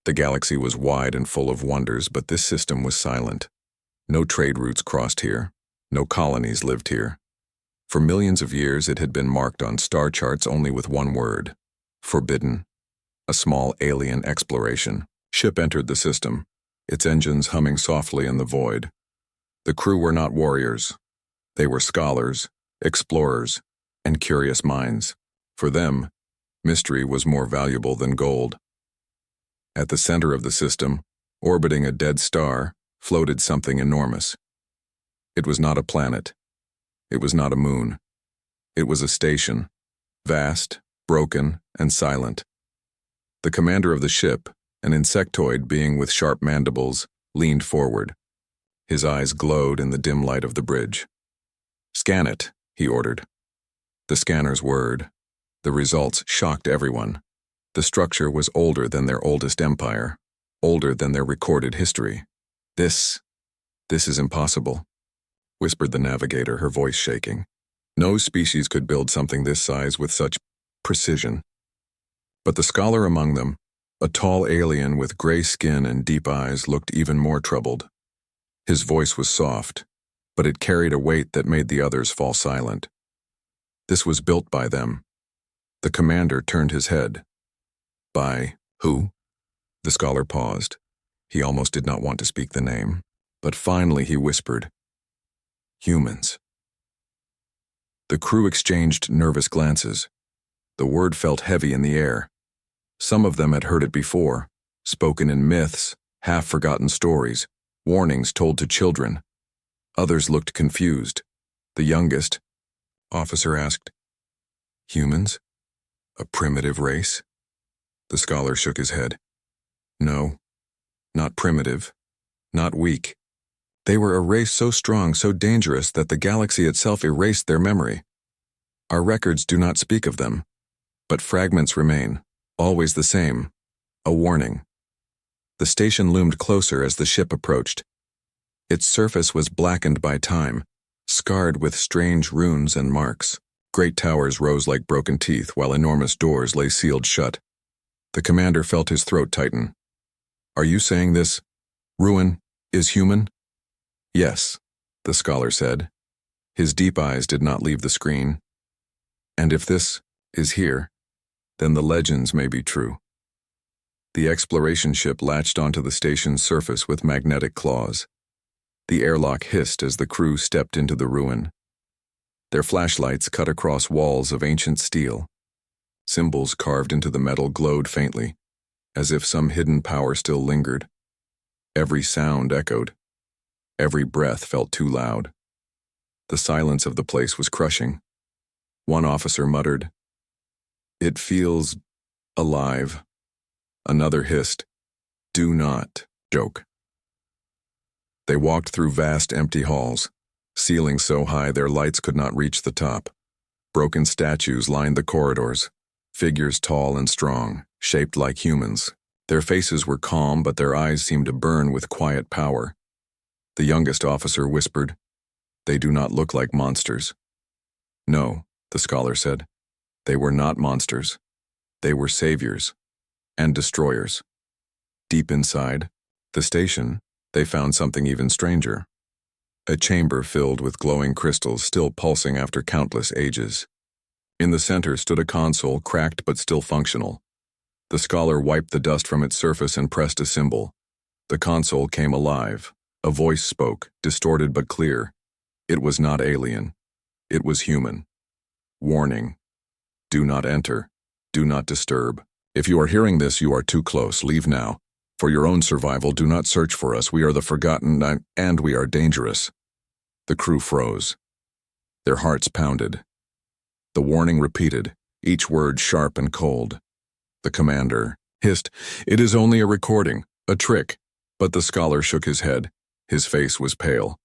The galaxy was wide and full of wonders, but this system was silent. No trade routes crossed here. No colonies lived here. For millions of years, it had been marked on star charts only with one word: forbidden. A small alien exploration ship entered the system, its engines humming softly in the void. The crew were not warriors. They were scholars, explorers, and curious minds. For them, mystery was more valuable than gold. At the center of the system, orbiting a dead star, floated something enormous. It was not a planet. It was not a moon. It was a station, vast, broken, and silent. The commander of the ship, an insectoid being with sharp mandibles, leaned forward. His eyes glowed in the dim light of the bridge. "Scan it," he ordered. The scanners whirred. The results shocked everyone. The structure was older than their oldest empire, older than their recorded history. This is impossible," whispered the navigator, her voice shaking. No species could build something this size with such precision. But the scholar among them, a tall alien with gray skin and deep eyes, looked even more troubled. His voice was soft, but it carried a weight that made the others fall silent. This was built by them. The commander turned his head. "By who?" The scholar paused. He almost did not want to speak the name, but finally he whispered, "Humans." The crew exchanged nervous glances. The word felt heavy in the air. Some of them had heard it before, spoken in myths, half-forgotten stories, warnings told to children. Others looked confused. The youngest officer asked, "Humans? A primitive race?" The scholar shook his head. "No, not primitive, not weak. They were a race so strong, so dangerous, that the galaxy itself erased their memory. Our records do not speak of them, but fragments remain, always the same, a warning." The station loomed closer as the ship approached. Its surface was blackened by time, scarred with strange runes and marks. Great towers rose like broken teeth, while enormous doors lay sealed shut. The commander felt his throat tighten. "Are you saying this ruin is human?" "Yes," the scholar said. His deep eyes did not leave the screen. "And if this is here, then the legends may be true." The exploration ship latched onto the station's surface with magnetic claws. The airlock hissed as the crew stepped into the ruin. Their flashlights cut across walls of ancient steel. Symbols carved into the metal glowed faintly, as if some hidden power still lingered. Every sound echoed. Every breath felt too loud. The silence of the place was crushing. One officer muttered, "It feels alive." Another hissed, "Do not joke." They walked through vast empty halls, ceilings so high their lights could not reach the top. Broken statues lined the corridors, figures tall and strong, shaped like humans. Their faces were calm, but their eyes seemed to burn with quiet power. The youngest officer whispered, "They do not look like monsters." "No," the scholar said. "They were not monsters. They were saviors and destroyers." Deep inside the station, they found something even stranger. A chamber filled with glowing crystals still pulsing after countless ages. In the center stood a console, cracked but still functional. The scholar wiped the dust from its surface and pressed a symbol. The console came alive. A voice spoke, distorted but clear. It was not alien. It was human. "Warning. Do not enter. Do not disturb. If you are hearing this, you are too close. Leave now. For your own survival, do not search for us. We are the forgotten, and we are dangerous." The crew froze. Their hearts pounded. The warning repeated, each word sharp and cold. The commander hissed, "It is only a recording, a trick." But the scholar shook his head. His face was pale.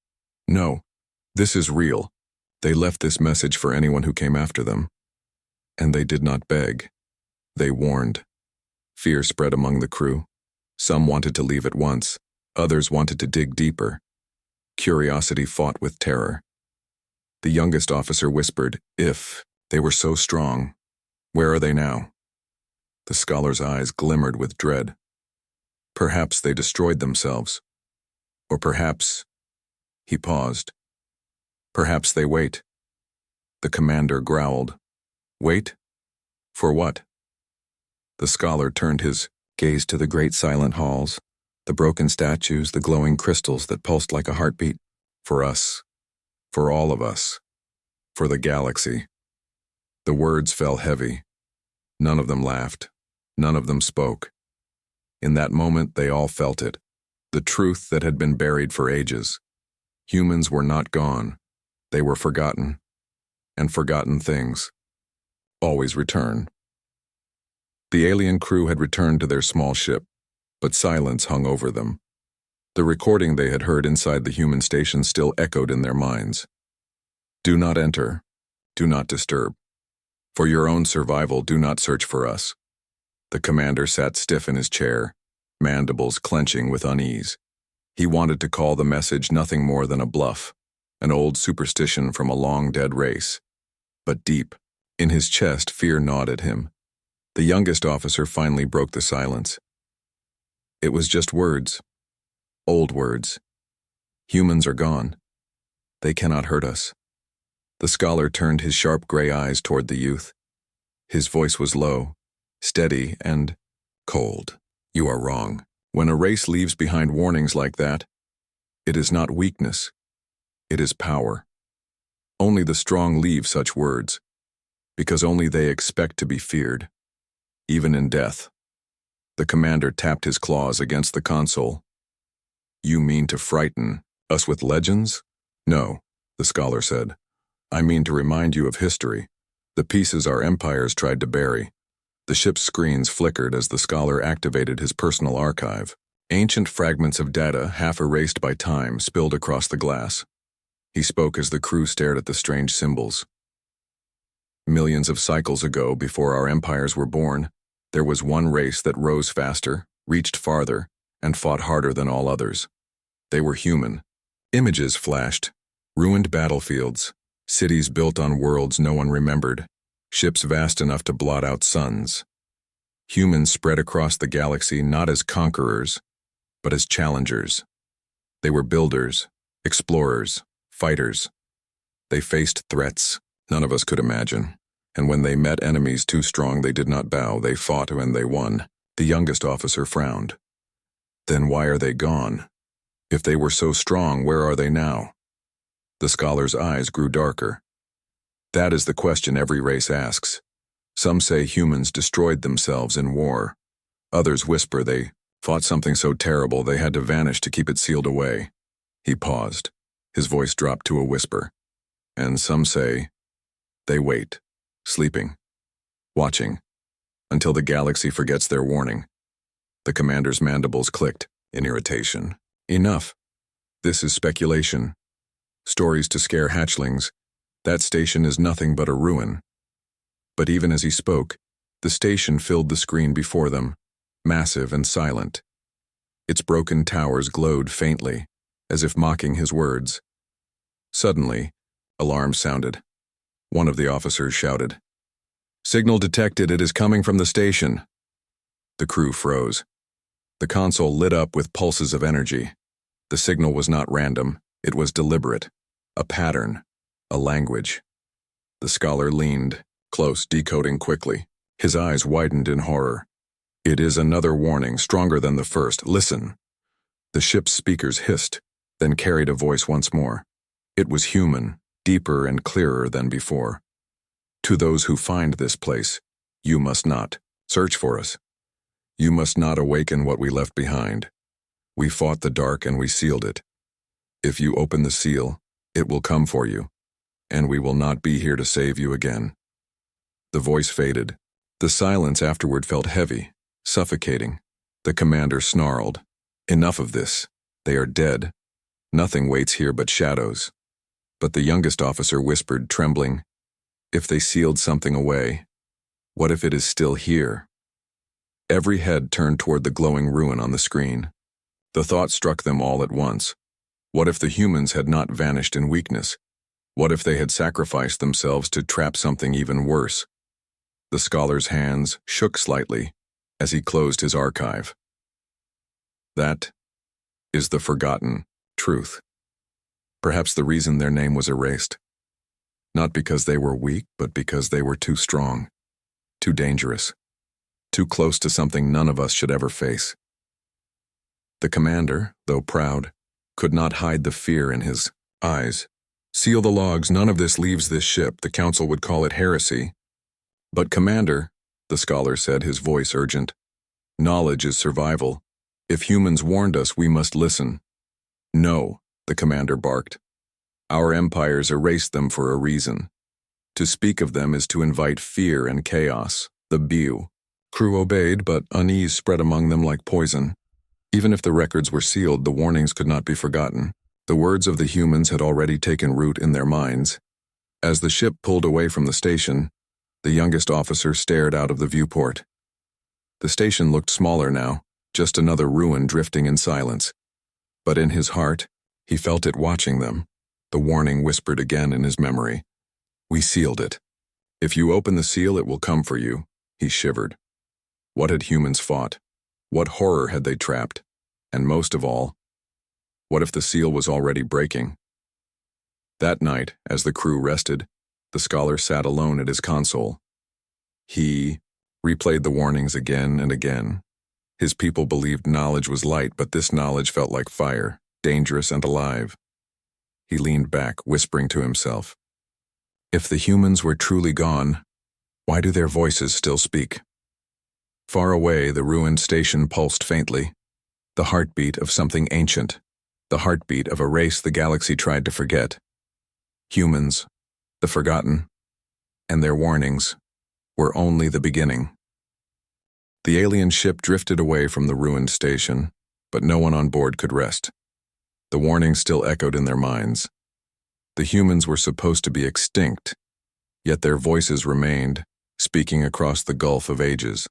"No, this is real. They left this message for anyone who came after them. And they did not beg. They warned." Fear spread among the crew. Some wanted to leave at once. Others wanted to dig deeper. Curiosity fought with terror. The youngest officer whispered, "If they were so strong, where are they now?" The scholar's eyes glimmered with dread. Perhaps they destroyed themselves. Or perhaps... He paused. Perhaps they wait. The commander growled. Wait? For what? The scholar turned his gaze to the great silent halls, the broken statues, the glowing crystals that pulsed like a heartbeat. For us. For all of us. For the galaxy. The words fell heavy. None of them laughed. None of them spoke. In that moment, they all felt it. The truth that had been buried for ages. Humans were not gone. They were forgotten. And forgotten things always return. The alien crew had returned to their small ship, but silence hung over them. The recording they had heard inside the human station still echoed in their minds. Do not enter. Do not disturb. For your own survival, do not search for us. The commander sat stiff in his chair, mandibles clenching with unease. He wanted to call the message nothing more than a bluff, an old superstition from a long-dead race. But deep, in his chest, fear gnawed at him. The youngest officer finally broke the silence. It was just words. Old words. Humans are gone. They cannot hurt us. The scholar turned his sharp gray eyes toward the youth. His voice was low, steady, and cold. You are wrong. When a race leaves behind warnings like that, it is not weakness. It is power. Only the strong leave such words, because only they expect to be feared, even in death. The commander tapped his claws against the console. You mean to frighten us with legends? No, the scholar said. I mean to remind you of history, the pieces our empires tried to bury. The ship's screens flickered as the scholar activated his personal archive. Ancient fragments of data, half erased by time, spilled across the glass. He spoke as the crew stared at the strange symbols. Millions of cycles ago, before our empires were born, there was one race that rose faster, reached farther, and fought harder than all others. They were human. Images flashed. Ruined battlefields. Cities built on worlds no one remembered. Ships vast enough to blot out suns. Humans spread across the galaxy not as conquerors, but as challengers. They were builders, explorers, fighters. They faced threats none of us could imagine, and when they met enemies too strong they did not bow, they fought and they won. The youngest officer frowned. Then why are they gone? If they were so strong, where are they now? The scholar's eyes grew darker. That is the question every race asks. Some say humans destroyed themselves in war. Others whisper they fought something so terrible they had to vanish to keep it sealed away. He paused. His voice dropped to a whisper. And some say they wait, sleeping, watching, until the galaxy forgets their warning. The commander's mandibles clicked in irritation. Enough. This is speculation. Stories to scare hatchlings. That station is nothing but a ruin. But even as he spoke, the station filled the screen before them, massive and silent. Its broken towers glowed faintly, as if mocking his words. Suddenly, alarms sounded. One of the officers shouted, "Signal detected, it is coming from the station." The crew froze. The console lit up with pulses of energy. The signal was not random, it was deliberate. A pattern, a language. The scholar leaned, close, decoding quickly. His eyes widened in horror. It is another warning, stronger than the first. Listen. The ship's speakers hissed, then carried a voice once more. It was human, deeper and clearer than before. To those who find this place, you must not search for us. You must not awaken what we left behind. We fought the dark and we sealed it. If you open the seal, it will come for you, and we will not be here to save you again. The voice faded. The silence afterward felt heavy, suffocating. The commander snarled, "Enough of this. They are dead. Nothing waits here but shadows." But the youngest officer whispered, trembling, "If they sealed something away, what if it is still here?" Every head turned toward the glowing ruin on the screen. The thought struck them all at once. What if the humans had not vanished in weakness? What if they had sacrificed themselves to trap something even worse? The scholar's hands shook slightly as he closed his archive. That is the forgotten truth. Perhaps the reason their name was erased. Not because they were weak, but because they were too strong, too dangerous, too close to something none of us should ever face. The commander, though proud, could not hide the fear in his eyes. Seal the logs, none of this leaves this ship. The council would call it heresy. But Commander, the scholar said, his voice urgent, knowledge is survival. If humans warned us, we must listen. No, the commander barked. Our empires erased them for a reason. To speak of them is to invite fear and chaos, the BU. Crew obeyed, but unease spread among them like poison. Even if the records were sealed, the warnings could not be forgotten. The words of the humans had already taken root in their minds. As the ship pulled away from the station, the youngest officer stared out of the viewport. The station looked smaller now, just another ruin drifting in silence. But in his heart, he felt it watching them. The warning whispered again in his memory. We sealed it. If you open the seal, it will come for you. He shivered. What had humans fought? What horror had they trapped? And most of all, what if the seal was already breaking? That night, as the crew rested, the scholar sat alone at his console. He replayed the warnings again and again. His people believed knowledge was light, but this knowledge felt like fire, dangerous and alive. He leaned back, whispering to himself, if the humans were truly gone, why do their voices still speak? Far away, the ruined station pulsed faintly, the heartbeat of something ancient, the heartbeat of a race the galaxy tried to forget. Humans, the forgotten, and their warnings were only the beginning. The alien ship drifted away from the ruined station, but no one on board could rest. The warnings still echoed in their minds. The humans were supposed to be extinct, yet their voices remained, speaking across the gulf of ages.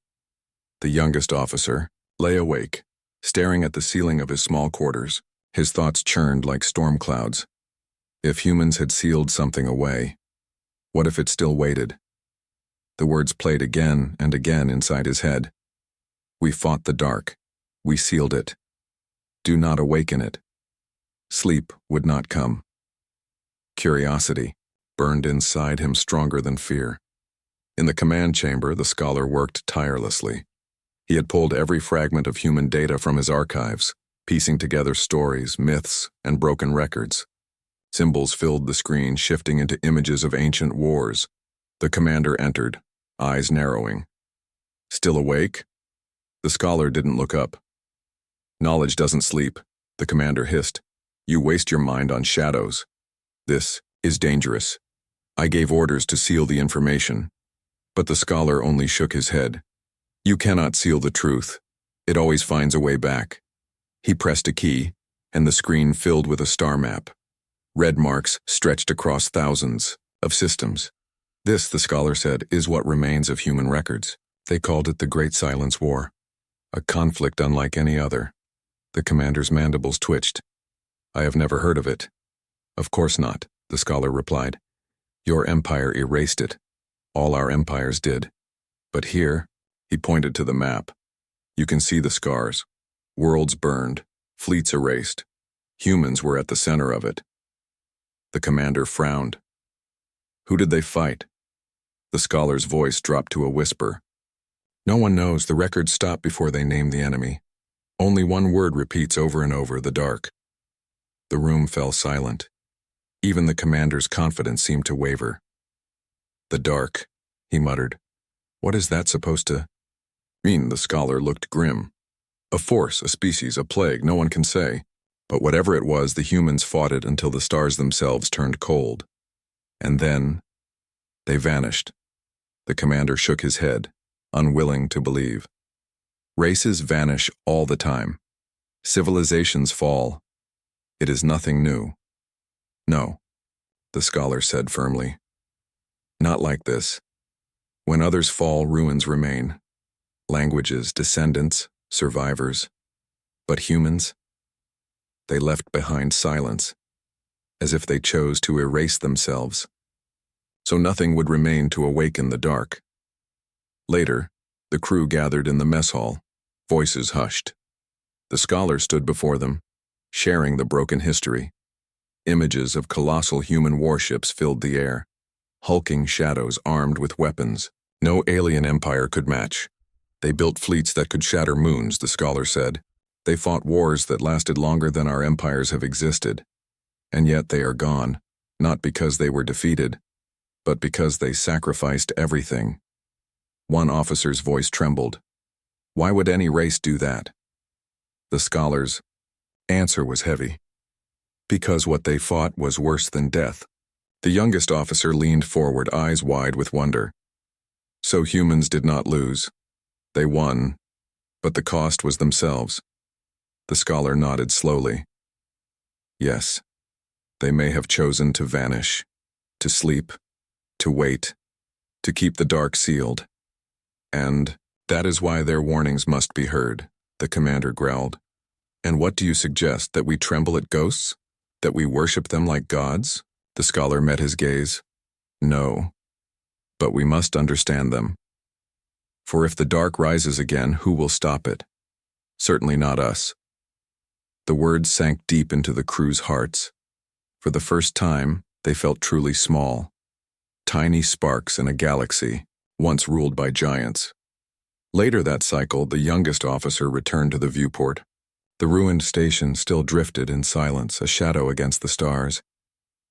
The youngest officer lay awake, staring at the ceiling of his small quarters. His thoughts churned like storm clouds. If humans had sealed something away, what if it still waited? The words played again and again inside his head. We fought the dark. We sealed it. Do not awaken it. Sleep would not come. Curiosity burned inside him stronger than fear. In the command chamber, the scholar worked tirelessly. He had pulled every fragment of human data from his archives, piecing together stories, myths, and broken records. Symbols filled the screen, shifting into images of ancient wars. The commander entered, eyes narrowing. Still awake? The scholar didn't look up. Knowledge doesn't sleep, the commander hissed. You waste your mind on shadows. This is dangerous. I gave orders to seal the information. But the scholar only shook his head. You cannot seal the truth. It always finds a way back. He pressed a key, and the screen filled with a star map. Red marks stretched across thousands of systems. This, the scholar said, is what remains of human records. They called it the Great Silence War. A conflict unlike any other. The commander's mandibles twitched. I have never heard of it. Of course not, the scholar replied. Your empire erased it. All our empires did. But here, he pointed to the map. You can see the scars. Worlds burned, fleets erased. Humans were at the center of it. The commander frowned. Who did they fight? The scholar's voice dropped to a whisper. No one knows. The records stop before they name the enemy. Only one word repeats over and over, the dark. The room fell silent. Even the commander's confidence seemed to waver. The dark, he muttered. What is that supposed to mean? The scholar looked grim. A force, a species, a plague, no one can say. But whatever it was, the humans fought it until the stars themselves turned cold. And then, they vanished. The commander shook his head, unwilling to believe. Races vanish all the time. Civilizations fall. It is nothing new. No, the scholar said firmly. Not like this. When others fall, ruins remain. Languages, descendants, survivors. But humans? They left behind silence, as if they chose to erase themselves. So nothing would remain to awaken the dark. Later, the crew gathered in the mess hall, voices hushed. The scholar stood before them, sharing the broken history. Images of colossal human warships filled the air, hulking shadows armed with weapons. No alien empire could match. They built fleets that could shatter moons, the scholar said. They fought wars that lasted longer than our empires have existed. And yet they are gone, not because they were defeated, but because they sacrificed everything. One officer's voice trembled. Why would any race do that? The scholar's answer was heavy. Because what they fought was worse than death. The youngest officer leaned forward, eyes wide with wonder. So humans did not lose. They won, but the cost was themselves. The scholar nodded slowly. Yes, they may have chosen to vanish, to sleep, to wait, to keep the dark sealed. And that is why their warnings must be heard, the commander growled. And what do you suggest, that we tremble at ghosts? That we worship them like gods? The scholar met his gaze. No, but we must understand them. For if the dark rises again, who will stop it? Certainly not us. The words sank deep into the crew's hearts. For the first time, they felt truly small. Tiny sparks in a galaxy, once ruled by giants. Later that cycle, the youngest officer returned to the viewport. The ruined station still drifted in silence, a shadow against the stars.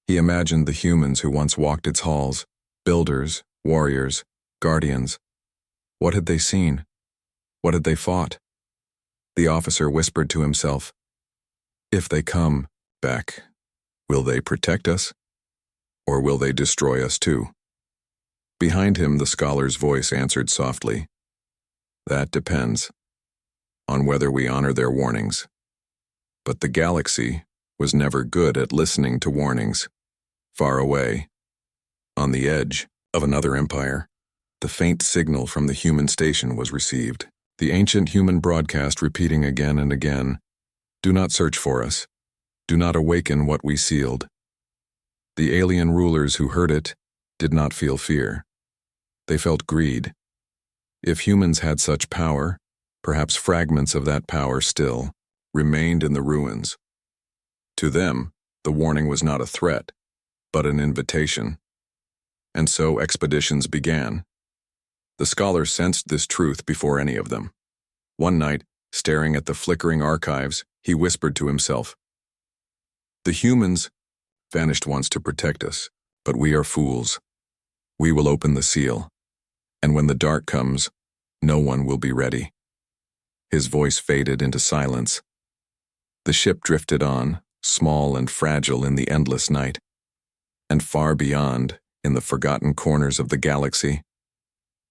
He imagined the humans who once walked its halls, builders, warriors, guardians. What had they seen? What had they fought? The officer whispered to himself, if they come back, will they protect us? Or will they destroy us too? Behind him, the scholar's voice answered softly, that depends on whether we honor their warnings. But the galaxy was never good at listening to warnings. Far away, on the edge of another empire, the faint signal from the human station was received. The ancient human broadcast repeating again and again, do not search for us. Do not awaken what we sealed. The alien rulers who heard it did not feel fear. They felt greed. If humans had such power, perhaps fragments of that power still remained in the ruins. To them, the warning was not a threat, but an invitation. And so expeditions began. The scholar sensed this truth before any of them. One night, staring at the flickering archives, he whispered to himself, the humans vanished once to protect us, but we are fools. We will open the seal, and when the dark comes, no one will be ready. His voice faded into silence. The ship drifted on, small and fragile in the endless night. And far beyond, in the forgotten corners of the galaxy,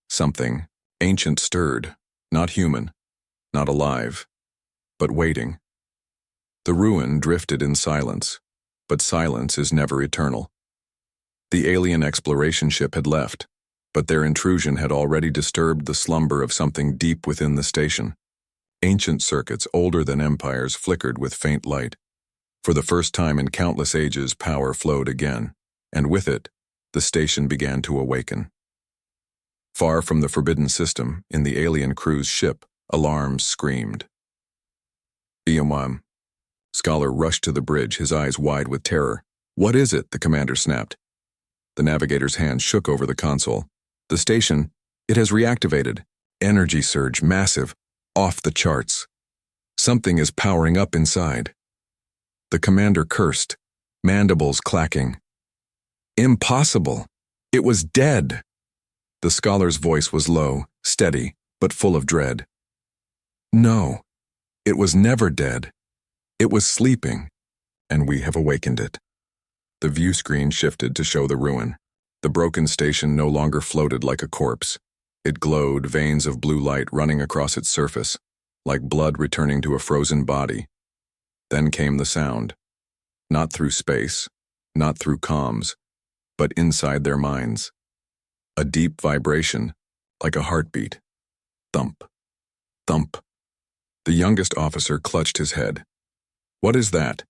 something ancient stirred, not human, not alive, but waiting. The ruin drifted in silence, but silence is never eternal. The alien exploration ship had left, but their intrusion had already disturbed the slumber of something deep within the station. Ancient circuits, older than empires, flickered with faint light. For the first time in countless ages, power flowed again, and with it, the station began to awaken. Far from the forbidden system, in the alien crew's ship, alarms screamed. Eons. Scholar rushed to the bridge, his eyes wide with terror. What is it? The commander snapped. The navigator's hand shook over the console. The station, it has reactivated. Energy surge, massive, off the charts. Something is powering up inside. The commander cursed, mandibles clacking. Impossible! It was dead! The scholar's voice was low, steady, but full of dread. No, it was never dead. It was sleeping, and we have awakened it. The view screen shifted to show the ruin. The broken station no longer floated like a corpse. It glowed, veins of blue light running across its surface, like blood returning to a frozen body. Then came the sound. Not through space, not through comms, but inside their minds. A deep vibration, like a heartbeat. Thump, thump. The youngest officer clutched his head. What is that?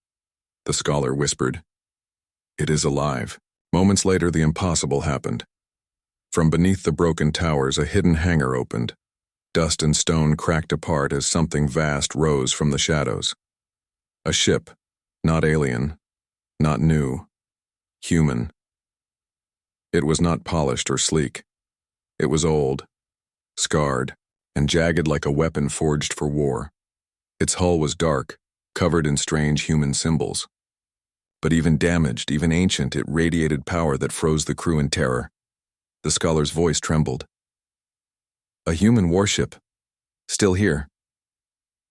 The scholar whispered. It is alive. Moments later, the impossible happened. From beneath the broken towers, a hidden hangar opened. Dust and stone cracked apart as something vast rose from the shadows. A ship, not alien, not new, human. It was not polished or sleek. It was old, scarred, and jagged like a weapon forged for war. Its hull was dark, covered in strange human symbols. But even damaged, even ancient, it radiated power that froze the crew in terror. The scholar's voice trembled. A human warship. Still here.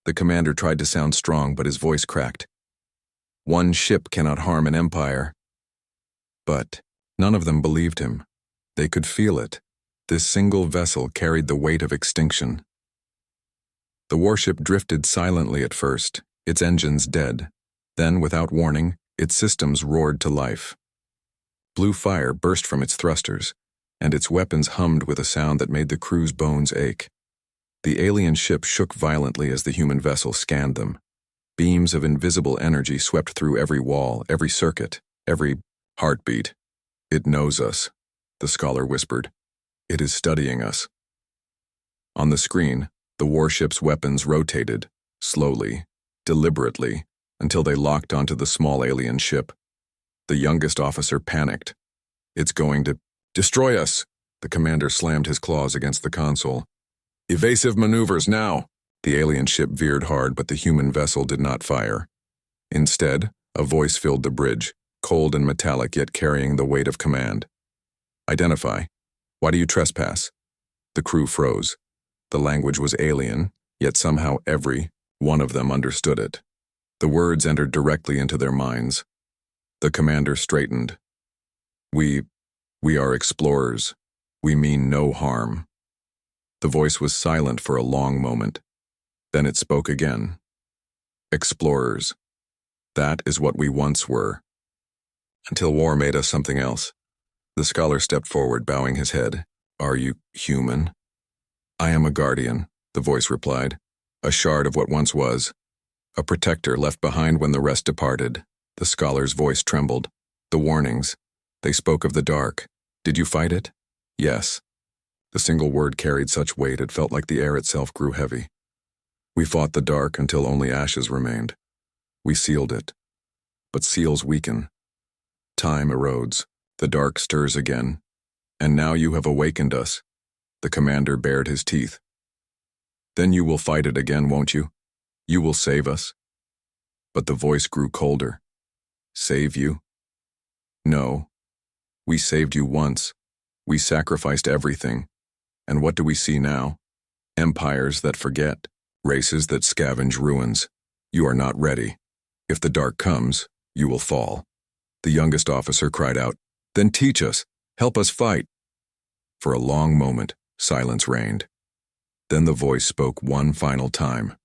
The commander tried to sound strong, but his voice cracked. One ship cannot harm an empire. But none of them believed him. They could feel it. This single vessel carried the weight of extinction. The warship drifted silently at first, its engines dead. Then, without warning, its systems roared to life. Blue fire burst from its thrusters, and its weapons hummed with a sound that made the crew's bones ache. The alien ship shook violently as the human vessel scanned them. Beams of invisible energy swept through every wall, every circuit, every heartbeat. It knows us, the scholar whispered. It is studying us. On the screen, the warship's weapons rotated, slowly, deliberately, until they locked onto the small alien ship. The youngest officer panicked. It's going to destroy us. The commander slammed his claws against the console. Evasive maneuvers now. The alien ship veered hard, but the human vessel did not fire. Instead, a voice filled the bridge, cold and metallic yet carrying the weight of command. Identify. Why do you trespass? The crew froze. The language was alien, yet somehow every one of them understood it. The words entered directly into their minds. The commander straightened. We are explorers. We mean no harm. The voice was silent for a long moment. Then it spoke again. Explorers. That is what we once were. Until war made us something else. The scholar stepped forward, bowing his head. Are you human? I am a guardian, the voice replied. A shard of what once was. A protector left behind when the rest departed. The scholar's voice trembled. The warnings. They spoke of the dark. Did you fight it? Yes. The single word carried such weight it felt like the air itself grew heavy. We fought the dark until only ashes remained. We sealed it. But seals weaken. Time erodes. The dark stirs again. And now you have awakened us. The commander bared his teeth. Then you will fight it again, won't you? You will save us. But the voice grew colder. Save you? No. We saved you once. We sacrificed everything. And what do we see now? Empires that forget. Races that scavenge ruins. You are not ready. If the dark comes, you will fall. The youngest officer cried out, Then teach us. Help us fight. For a long moment, silence reigned. Then the voice spoke one final time.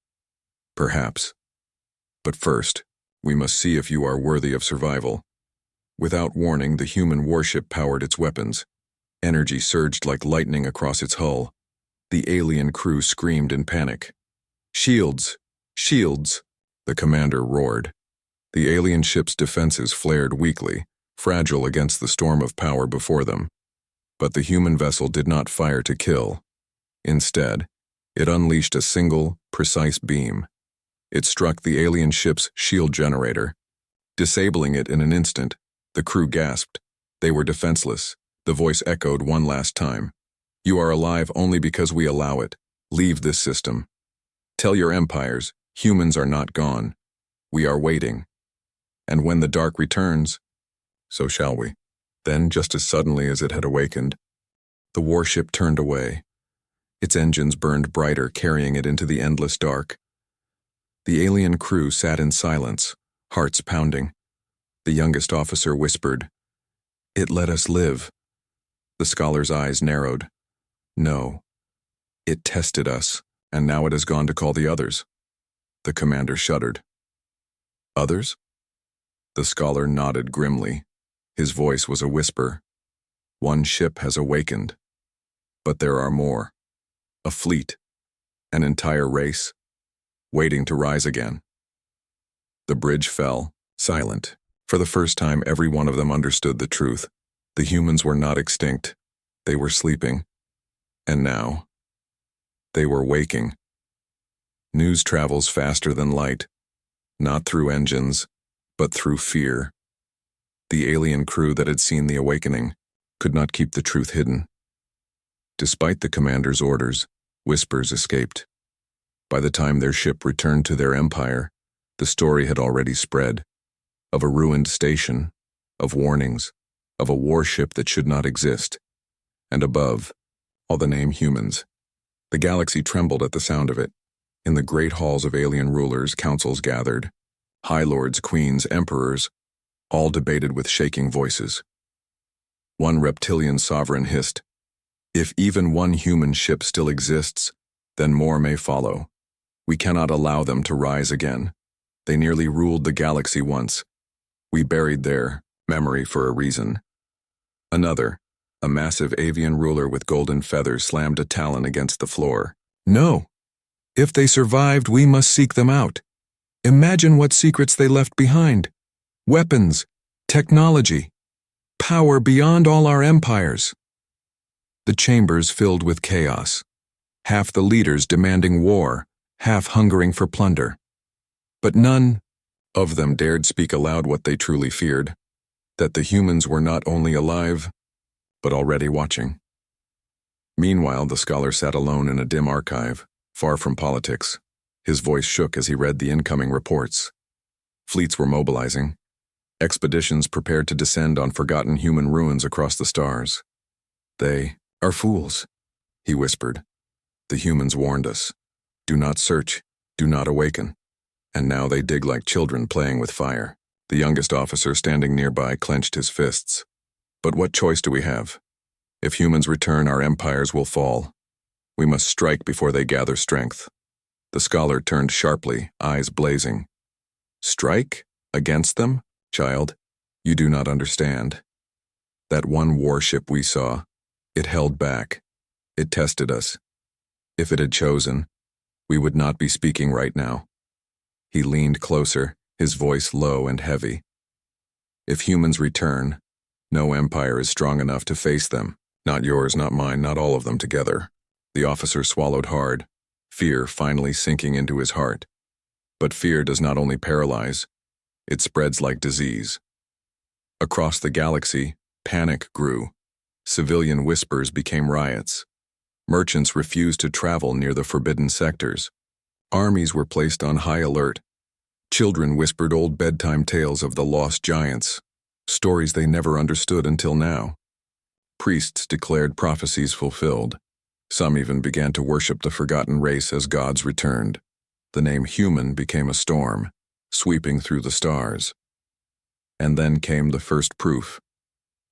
Perhaps. But first, we must see if you are worthy of survival. Without warning, the human warship powered its weapons. Energy surged like lightning across its hull. The alien crew screamed in panic. Shields! Shields! The commander roared. The alien ship's defenses flared weakly, fragile against the storm of power before them. But the human vessel did not fire to kill. Instead, it unleashed a single, precise beam. It struck the alien ship's shield generator. Disabling it in an instant, the crew gasped. They were defenseless. The voice echoed one last time. You are alive only because we allow it. Leave this system. Tell your empires, humans are not gone. We are waiting. And when the dark returns, so shall we. Then, just as suddenly as it had awakened, the warship turned away. Its engines burned brighter, carrying it into the endless dark. The alien crew sat in silence, hearts pounding. The youngest officer whispered, It let us live. The scholar's eyes narrowed. No. It tested us, and now it has gone to call the others. The commander shuddered. Others? The scholar nodded grimly. His voice was a whisper. One ship has awakened. But there are more. A fleet. An entire race. Waiting to rise again. The bridge fell, silent. For the first time, every one of them understood the truth. The humans were not extinct. They were sleeping. And now, They were waking. News travels faster than light, not through engines, but through fear. The alien crew that had seen the awakening could not keep the truth hidden. Despite the commander's orders, whispers escaped. By the time their ship returned to their empire, the story had already spread. Of a ruined station, of warnings, of a warship that should not exist, and above, all the name humans. The galaxy trembled at the sound of it. In the great halls of alien rulers, councils gathered. High lords, queens, emperors, all debated with shaking voices. One reptilian sovereign hissed, "If even one human ship still exists, then more may follow. We cannot allow them to rise again. They nearly ruled the galaxy once. We buried their memory for a reason." Another, a massive avian ruler with golden feathers, slammed a talon against the floor. "No! If they survived, we must seek them out. Imagine what secrets they left behind. Weapons, technology, power beyond all our empires." The chambers filled with chaos. Half the leaders demanding war, half hungering for plunder. But none of them dared speak aloud what they truly feared, that the humans were not only alive, but already watching. Meanwhile, the scholar sat alone in a dim archive, far from politics. His voice shook as he read the incoming reports. Fleets were mobilizing. Expeditions prepared to descend on forgotten human ruins across the stars. "They are fools," he whispered. "The humans warned us. Do not search, do not awaken. And now they dig like children playing with fire." The youngest officer standing nearby clenched his fists. "But what choice do we have? If humans return, our empires will fall. We must strike before they gather strength." The scholar turned sharply, eyes blazing. "Strike? Against them? Child, you do not understand. That one warship we saw, it held back. It tested us. If it had chosen, we would not be speaking right now." He leaned closer, his voice low and heavy. "If humans return, no empire is strong enough to face them. Not yours, not mine, not all of them together." The officer swallowed hard, fear finally sinking into his heart. But fear does not only paralyze, it spreads like disease. Across the galaxy, panic grew. Civilian whispers became riots. Merchants refused to travel near the forbidden sectors. Armies were placed on high alert. Children whispered old bedtime tales of the lost giants, stories they never understood until now. Priests declared prophecies fulfilled. Some even began to worship the forgotten race as gods returned. The name human became a storm, sweeping through the stars. And then came the first proof.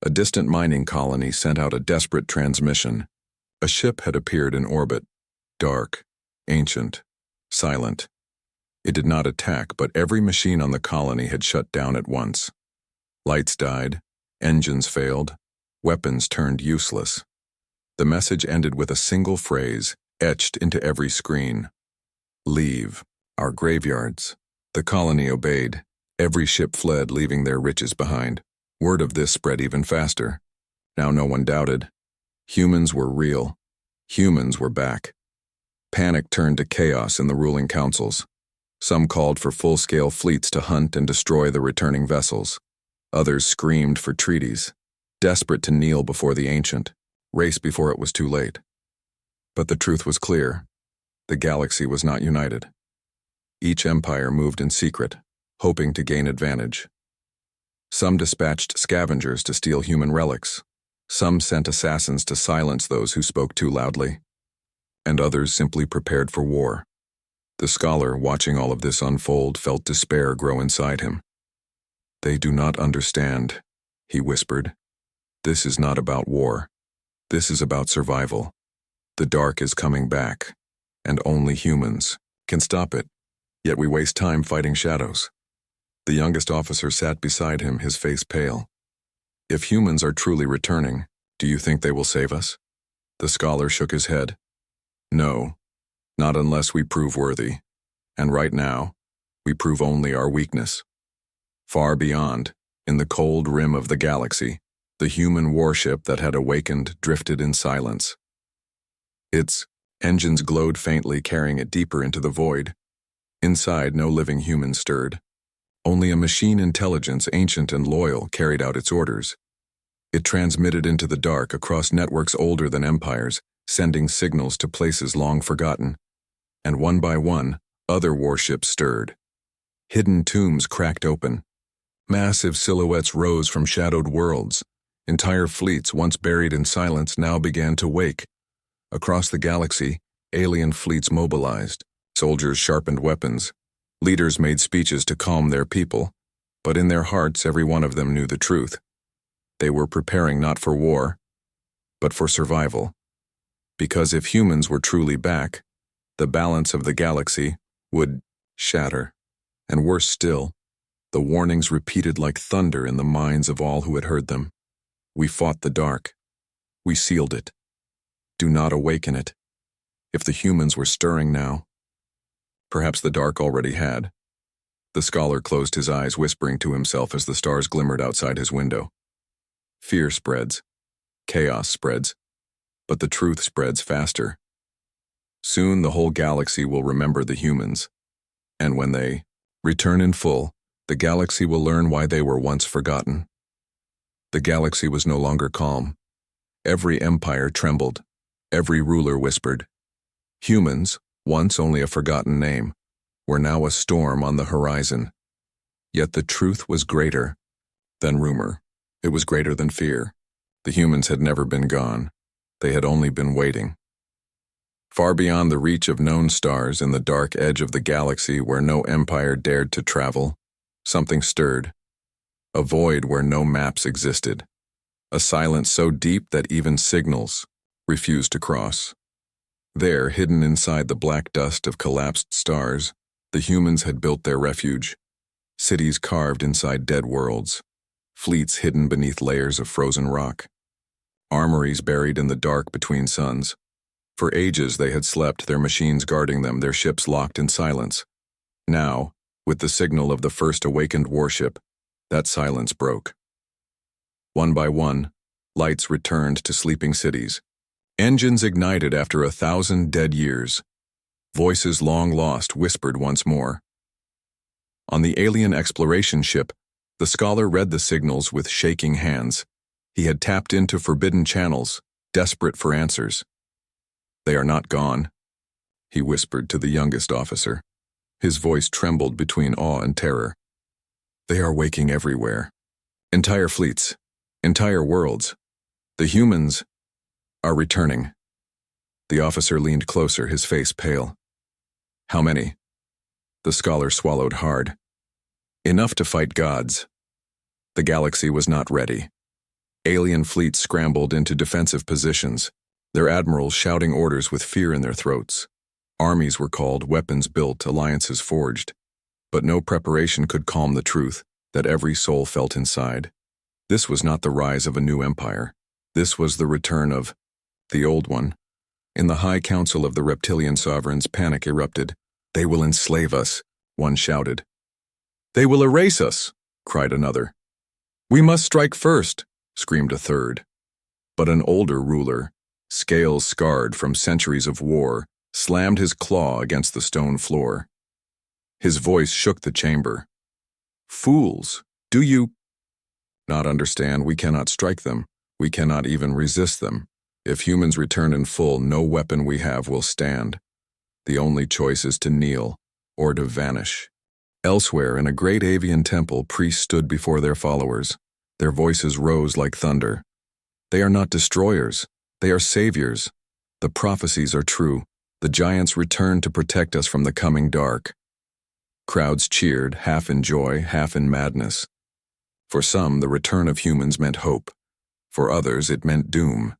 A distant mining colony sent out a desperate transmission. A ship had appeared in orbit, dark, ancient, silent. It did not attack, but every machine on the colony had shut down at once. Lights died, engines failed, weapons turned useless. The message ended with a single phrase, etched into every screen. "Leave our graveyards." The colony obeyed. Every ship fled, leaving their riches behind. Word of this spread even faster. Now no one doubted. Humans were real. Humans were back. Panic turned to chaos in the ruling councils. Some called for full-scale fleets to hunt and destroy the returning vessels. Others screamed for treaties, desperate to kneel before the ancient, race before it was too late. But the truth was clear. The galaxy was not united. Each empire moved in secret, hoping to gain advantage. Some dispatched scavengers to steal human relics. Some sent assassins to silence those who spoke too loudly. And others simply prepared for war. The scholar, watching all of this unfold, felt despair grow inside him. "They do not understand," he whispered. "This is not about war. This is about survival. The dark is coming back, and only humans can stop it. Yet we waste time fighting shadows." The youngest officer sat beside him, his face pale. "If humans are truly returning, do you think they will save us?" The scholar shook his head. "No, not unless we prove worthy. And right now, we prove only our weakness." Far beyond, in the cold rim of the galaxy, the human warship that had awakened drifted in silence. Its Engines glowed faintly, carrying it deeper into the void. Inside, no living human stirred. Only a machine intelligence, ancient and loyal, carried out its orders. It transmitted into the dark across networks older than empires, sending signals to places long forgotten. And one by one, other warships stirred. Hidden tombs cracked open. Massive silhouettes rose from shadowed worlds. Entire fleets, once buried in silence, now began to wake. Across the galaxy, alien fleets mobilized. Soldiers sharpened weapons. Leaders made speeches to calm their people. But in their hearts, every one of them knew the truth. They were preparing not for war, but for survival. Because if humans were truly back, the balance of the galaxy would shatter. And worse still, the warnings repeated like thunder in the minds of all who had heard them. We fought the dark. We sealed it. Do not awaken it. If the humans were stirring now, perhaps the dark already had. The scholar closed his eyes, whispering to himself as the stars glimmered outside his window. Fear spreads. Chaos spreads. But the truth spreads faster. Soon the whole galaxy will remember the humans. And when they return in full, the galaxy will learn why they were once forgotten. The galaxy was no longer calm. Every empire trembled. Every ruler whispered. Humans, once only a forgotten name, were now a storm on the horizon. Yet the truth was greater than rumor. It was greater than fear. The humans had never been gone. They had only been waiting. Far beyond the reach of known stars, in the dark edge of the galaxy where no empire dared to travel, something stirred. A void where no maps existed. A silence so deep that even signals refused to cross. There, hidden inside the black dust of collapsed stars, the humans had built their refuge. Cities carved inside dead worlds. Fleets hidden beneath layers of frozen rock. Armories buried in the dark between suns. For ages they had slept, their machines guarding them, their ships locked in silence. Now, with the signal of the first awakened warship, that silence broke. One by one, lights returned to sleeping cities. Engines ignited after 1,000 dead years. Voices long lost whispered once more. On the alien exploration ship, the scholar read the signals with shaking hands. He had tapped into forbidden channels, desperate for answers. They are not gone, he whispered to the youngest officer. His voice trembled between awe and terror. They are waking everywhere. Entire fleets, entire worlds. The humans are returning. The officer leaned closer, his face pale. How many? The scholar swallowed hard. Enough to fight gods. The galaxy was not ready. Alien fleets scrambled into defensive positions, their admirals shouting orders with fear in their throats. Armies were called, weapons built, alliances forged. But no preparation could calm the truth that every soul felt inside. This was not the rise of a new empire. This was the return of the old one. In the high council of the reptilian sovereigns, panic erupted. They will enslave us, one shouted. They will erase us, cried another. We must strike first, screamed a third. But an older ruler, scales scarred from centuries of war, slammed his claw against the stone floor. His voice shook the chamber. Fools, do you not understand? We cannot strike them. We cannot even resist them. If humans return in full, no weapon we have will stand. The only choice is to kneel or to vanish. Elsewhere, in a great avian temple, priests stood before their followers. Their voices rose like thunder. They are not destroyers. They are saviors. The prophecies are true. The giants return to protect us from the coming dark. Crowds cheered, half in joy, half in madness. For some, the return of humans meant hope. For others, it meant doom.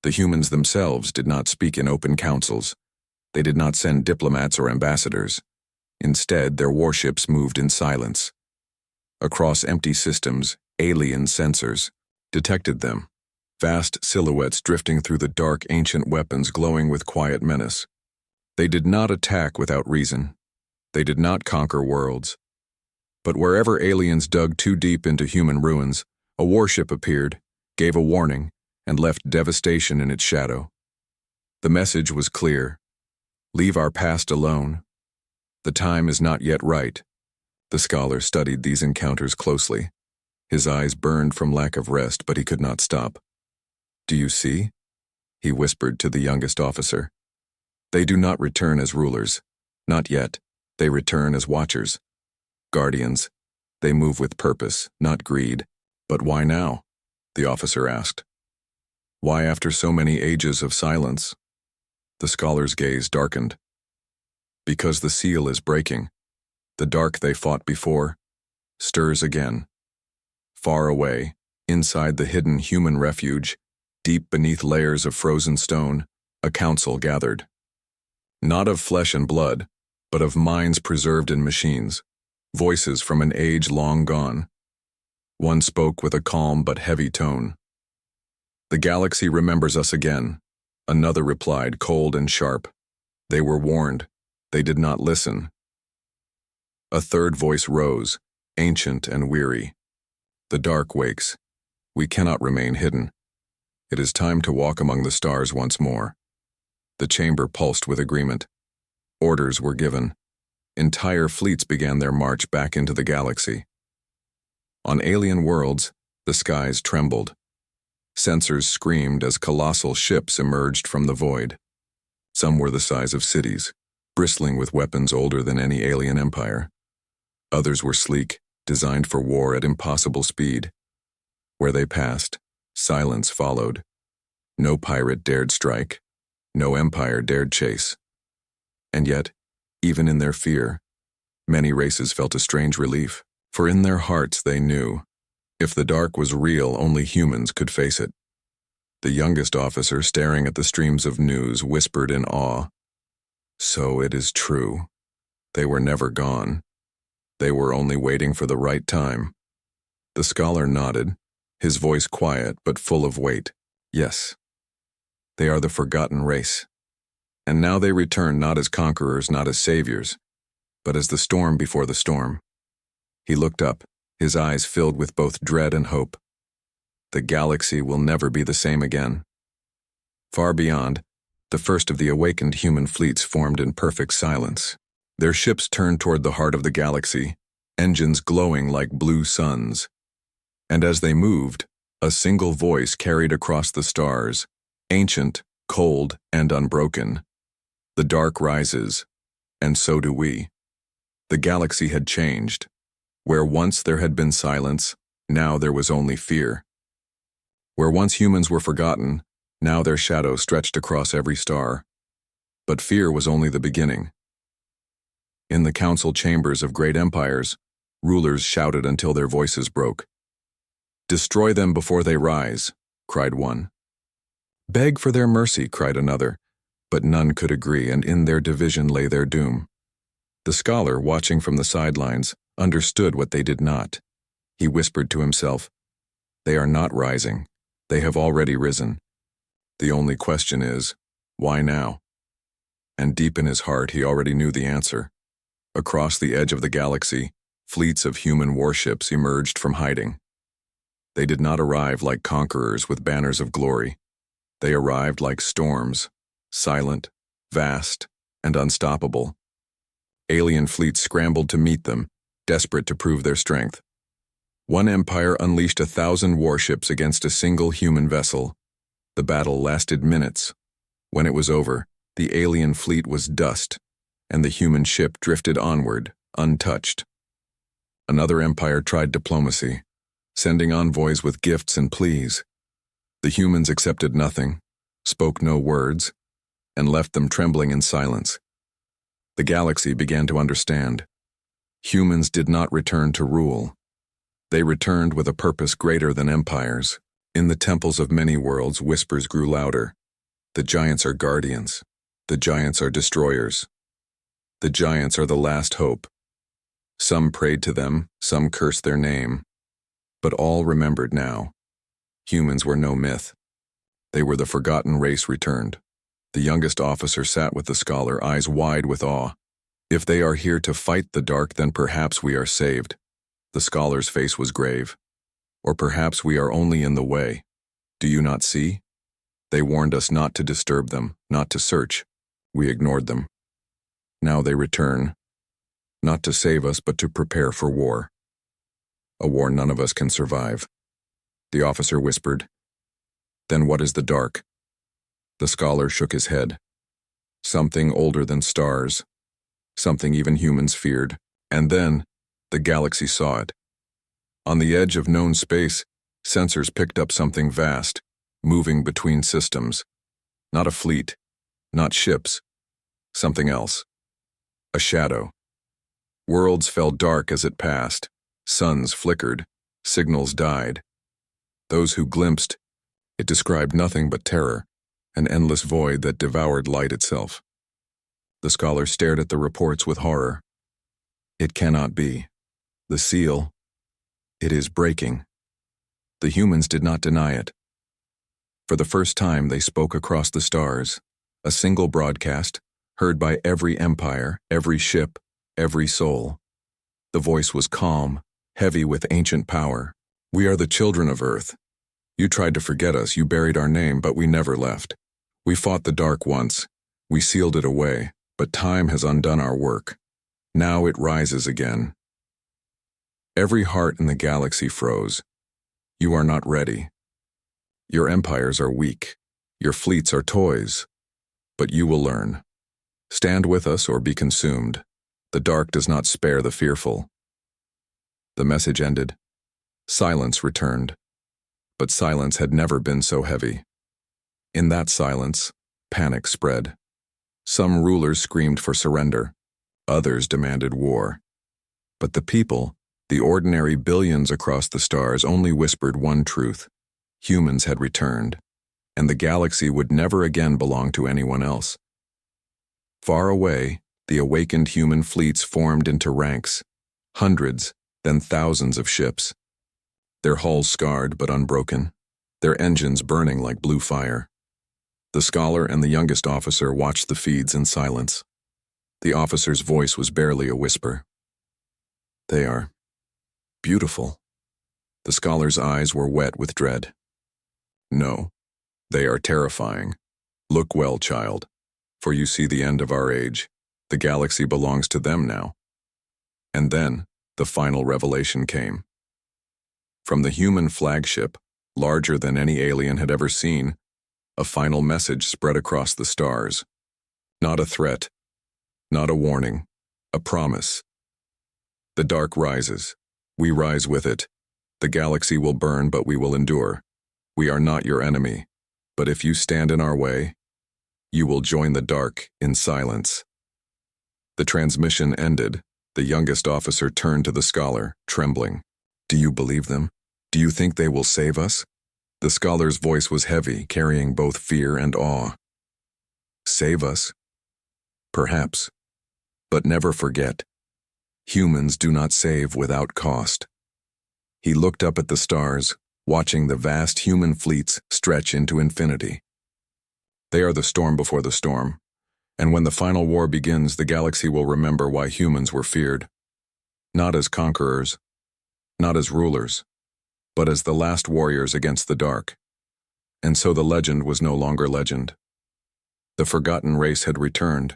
The humans themselves did not speak in open councils. They did not send diplomats or ambassadors. Instead, their warships moved in silence. Across empty systems, alien sensors detected them. Vast silhouettes drifting through the dark, ancient weapons glowing with quiet menace. They did not attack without reason. They did not conquer worlds. But wherever aliens dug too deep into human ruins, a warship appeared, gave a warning, and left devastation in its shadow. The message was clear. Leave our past alone. The time is not yet right. The scholar studied these encounters closely. His eyes burned from lack of rest, but he could not stop. Do you see? He whispered to the youngest officer. They do not return as rulers. Not yet. They return as watchers. Guardians. They move with purpose, not greed. But why now? The officer asked. Why after so many ages of silence? The scholar's gaze darkened. Because the seal is breaking. The dark they fought before stirs again. Far away, inside the hidden human refuge, deep beneath layers of frozen stone, a council gathered. Not of flesh and blood, but of minds preserved in machines, voices from an age long gone. One spoke with a calm but heavy tone. The galaxy remembers us again. Another replied, cold and sharp. They were warned. They did not listen. A third voice rose, ancient and weary. The dark wakes. We cannot remain hidden. It is time to walk among the stars once more. The chamber pulsed with agreement. Orders were given. Entire fleets began their march back into the galaxy. On alien worlds, the skies trembled. Sensors screamed as colossal ships emerged from the void. Some were the size of cities, bristling with weapons older than any alien empire. Others were sleek, designed for war at impossible speed. Where they passed, silence followed. No pirate dared strike. No empire dared chase. And yet, even in their fear, many races felt a strange relief, for in their hearts they knew, if the dark was real, only humans could face it. The youngest officer, staring at the streams of news, whispered in awe, "So it is true. They were never gone. They were only waiting for the right time." The scholar nodded, his voice quiet but full of weight. Yes, they are the forgotten race. And now they return not as conquerors, not as saviors, but as the storm before the storm. He looked up, his eyes filled with both dread and hope. The galaxy will never be the same again. Far beyond, the first of the awakened human fleets formed in perfect silence. Their ships turned toward the heart of the galaxy, engines glowing like blue suns. And as they moved, a single voice carried across the stars, ancient, cold, and unbroken. The dark rises, and so do we. The galaxy had changed. Where once there had been silence, now there was only fear. Where once humans were forgotten, now their shadow stretched across every star. But fear was only the beginning. In the council chambers of great empires, rulers shouted until their voices broke. "Destroy them before they rise," cried one. "Beg for their mercy," cried another, but none could agree, and in their division lay their doom. The scholar, watching from the sidelines, understood what they did not. He whispered to himself, "They are not rising. They have already risen. The only question is, why now?" And deep in his heart, he already knew the answer. Across the edge of the galaxy, fleets of human warships emerged from hiding. They did not arrive like conquerors with banners of glory. They arrived like storms, silent, vast, and unstoppable. Alien fleets scrambled to meet them, desperate to prove their strength. One empire unleashed 1,000 warships against a single human vessel. The battle lasted minutes. When it was over, the alien fleet was dust, and the human ship drifted onward, untouched. Another empire tried diplomacy, sending envoys with gifts and pleas. The humans accepted nothing, spoke no words, and left them trembling in silence. The galaxy began to understand. Humans did not return to rule. They returned with a purpose greater than empires. In the temples of many worlds, whispers grew louder. The giants are guardians. The giants are destroyers. The giants are the last hope. Some prayed to them, some cursed their name. But all remembered now. Humans were no myth. They were the forgotten race returned. The youngest officer sat with the scholar, eyes wide with awe. If they are here to fight the dark, then perhaps we are saved. The scholar's face was grave. Or perhaps we are only in the way. Do you not see? They warned us not to disturb them, not to search. We ignored them. Now they return, not to save us, but to prepare for war. A war none of us can survive. The officer whispered. Then what is the dark? The scholar shook his head. Something older than stars. Something even humans feared. And then, the galaxy saw it. On the edge of known space, sensors picked up something vast, moving between systems. Not a fleet, not ships. Something else. A shadow. Worlds fell dark as it passed. Suns flickered. Signals died. Those who glimpsed, it described nothing but terror, an endless void that devoured light itself. The scholar stared at the reports with horror. It cannot be. The seal. It is breaking. The humans did not deny it. For the first time, they spoke across the stars, a single broadcast, heard by every empire, every ship, every soul. The voice was calm, heavy with ancient power. We are the children of Earth. You tried to forget us, you buried our name, but we never left. We fought the dark once. We sealed it away, but time has undone our work. Now it rises again. Every heart in the galaxy froze. You are not ready. Your empires are weak. Your fleets are toys. But you will learn. Stand with us or be consumed. The dark does not spare the fearful. The message ended. Silence returned. But silence had never been so heavy. In that silence, panic spread. Some rulers screamed for surrender. Others demanded war. But the people, the ordinary billions across the stars, only whispered one truth. Humans had returned, and the galaxy would never again belong to anyone else. Far away, the awakened human fleets formed into ranks, hundreds, then thousands of ships. Their hulls scarred but unbroken, their engines burning like blue fire. The scholar and the youngest officer watched the feeds in silence. The officer's voice was barely a whisper. They are beautiful. The scholar's eyes were wet with dread. No, they are terrifying. Look well, child, for you see the end of our age. The galaxy belongs to them now. And then, the final revelation came. From the human flagship, larger than any alien had ever seen, a final message spread across the stars. Not a threat, not a warning, a promise. The dark rises. We rise with it. The galaxy will burn, but we will endure. We are not your enemy, but if you stand in our way, you will join the dark in silence. The transmission ended. The youngest officer turned to the scholar, trembling. Do you believe them? Do you think they will save us? The scholar's voice was heavy, carrying both fear and awe. Save us? Perhaps. But never forget, humans do not save without cost. He looked up at the stars, watching the vast human fleets stretch into infinity. They are the storm before the storm, and when the final war begins, the galaxy will remember why humans were feared. Not as conquerors, not as rulers, but as the last warriors against the dark. And so the legend was no longer legend. The forgotten race had returned.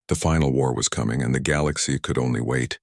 The final war was coming, and the galaxy could only wait.